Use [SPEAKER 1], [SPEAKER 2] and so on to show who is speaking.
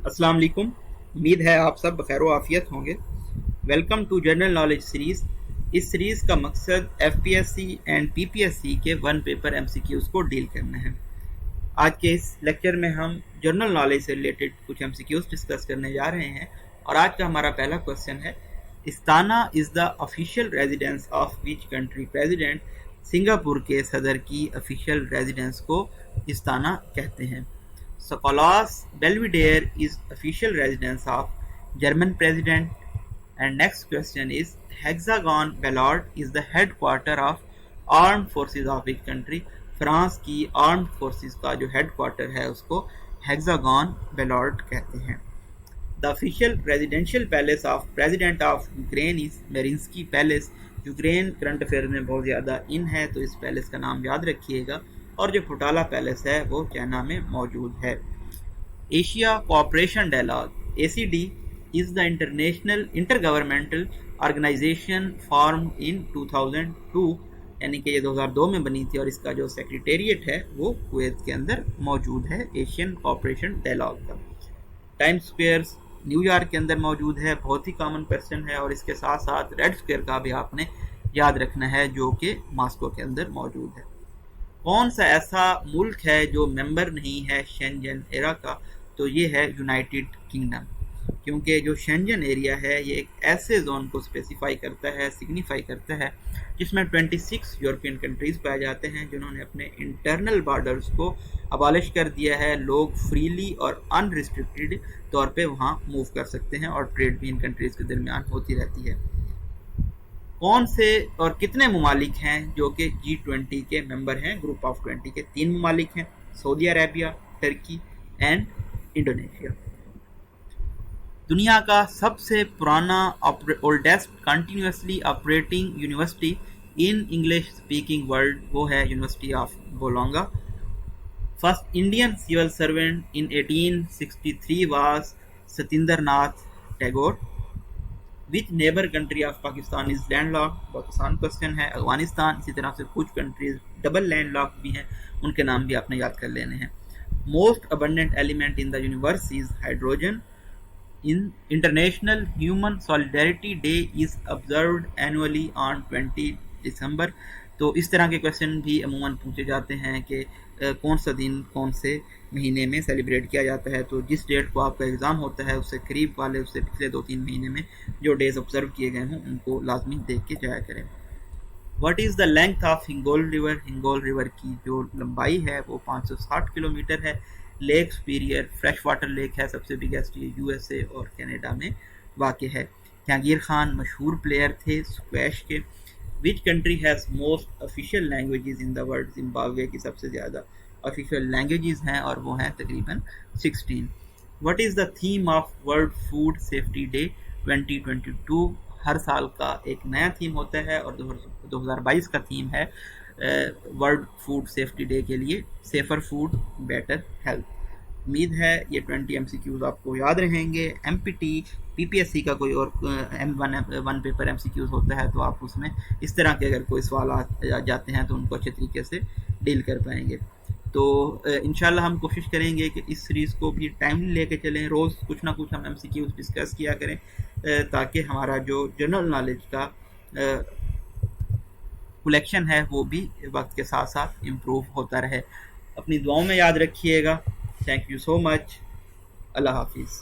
[SPEAKER 1] अस्सलाम वालेकुम। उम्मीद है आप सब बखैर व आफियत होंगे। Welcome to general knowledge series. इस सीरीज़ का मकसद एफपीएससी एंड पीपीएससी के वन पेपर एमसीक्यूज़ को डील करना है। आज के इस लेक्चर में हम जनरल नॉलेज से रिलेटेड कुछ एमसीक्यूज़ डिस्कस करने जा रहे हैं और आज का हमारा पहला क्वेश्चन है, Istana is the official residence of which country president. Singapore के सदर की ऑफिशियल रेजिडेंस को इस्ताना कहते हैं। Sokolos Belvedere is official residence of German president. And next question is, Hexagon Ballard is the headquarter of armed forces of which country? France की armed forces का जो headquarter है उसको Hexagon Ballard कहते हैं। The official residential palace of president of Ukraine is Mariinsky Palace. Ukraine current affair में बहुत ज़्यादा इन है तो इस पैलेस का नाम याद रखिएगा। और जो पोटाला पैलेस है वो चाइना में मौजूद है। Asia cooperation dialogue ACD is the international intergovernmental organisation formed in 2002, यानी कि ये 2002 में बनी थी और इसका जो सेक्रेटेरिएट है वो कुवैत के अंदर मौजूद है, एशियन कोऑपरेशन डायलॉग का। टाइम स्क्वेयर्स न्यूयॉर्क के अंदर मौजूद है, बहुत ही कॉमन क्वेश्चन है। और इसके साथ साथ रेड स्क्वेयर का भी आपने याद रखना है जो कि मॉस्को के अंदर मौजूद है। कौन सा ऐसा मुल्क है जो मेंबर नहीं है शेंजन एरा का? तो ये है यूनाइटेड किंगडम, क्योंकि जो शेंजन एरिया है ये एक ऐसे जोन को स्पेसिफाई करता है, सिग्निफाई करता है जिसमें 26 यूरोपियन कंट्रीज़ पाए जाते हैं जिन्होंने अपने इंटरनल बॉर्डर्स को अबॉलिश कर दिया है। लोग फ्रीली और अनरिस्ट्रिक्टेड तौर पे वहाँ मूव कर सकते हैं और ट्रेड भी इन कंट्रीज़ के दरमियान होती रहती है। कौन से और कितने ममालिक हैं जो कि G20 के मेंबर हैं? ग्रुप ऑफ 20 के 3 ममालिक हैं, Saudi Arabia, Turkey and Indonesia. दुनिया का सबसे पुराना oldest continuously operating university in English speaking world वो है university of Bologna. First Indian civil servant in 1863 was Satinder Nath Tagore. Which neighbour country of Pakistan is land lock? बहुत आसान क्वेश्चन है, अफगानिस्तान। इसी तरह से कुछ कंट्रीज डबल लैंड लॉक भी हैं, उनके नाम भी आपने याद कर लेने हैं। Most abundant element in the universe is hydrogen. In international human solidarity day is observed annually on 20 दिसंबर। तो इस तरह के क्वेश्चन भी अमूमन पूछे जाते हैं कि कौन सा दिन कौन से महीने में सेलिब्रेट किया जाता है। तो जिस डेट को आपका एग्ज़ाम होता है उससे करीब वाले, उससे पिछले 2-3 महीने में जो डेज ऑब्जर्व किए गए हों उनको लाजमी देख के जाया करें। What is the length of Hingol river? Hingol river की जो लंबाई है वो 560 किलोमीटर है। Lake superior fresh water lake है, सबसे बिगेस्ट, ये यूएसए और कनाडा में वाक़ है। जहांगीर खान मशहूर प्लेयर थे स्क्वैश के। Which country has most official languages in the world? Zimbabwe की सबसे ज़्यादा ऑफिशियल लैंग्वेजेस हैं और वो हैं तकरीबन 16। What is the theme of world food safety day 2022? हर साल का एक नया थीम होता है और 2022 का थीम है वर्ल्ड फूड सेफ्टी डे के लिए सेफर फूड बेटर हेल्थ। उम्मीद है ये 20 एमसीक्यूज़ आपको याद रहेंगे। एमपीटी पीपीएससी का कोई और वन पेपर एमसीक्यूज़ होता है तो आप उसमें इस तरह के अगर कोई सवाल आ जाते हैं तो उनको अच्छे तरीके से डील कर पाएंगे। तो इंशाल्लाह हम कोशिश करेंगे कि इस सीरीज़ को भी टाइमली लेके चलें, रोज़ कुछ ना कुछ हम एमसीक्यूज़ डिस्कस किया करें ताकि हमारा जो जनरल नॉलेज का कलेक्शन है वो भी वक्त के साथ साथ इम्प्रूव होता रहे। अपनी दुआओं में याद रखिएगा। Thank you so much. अल्लाह हाफिज़।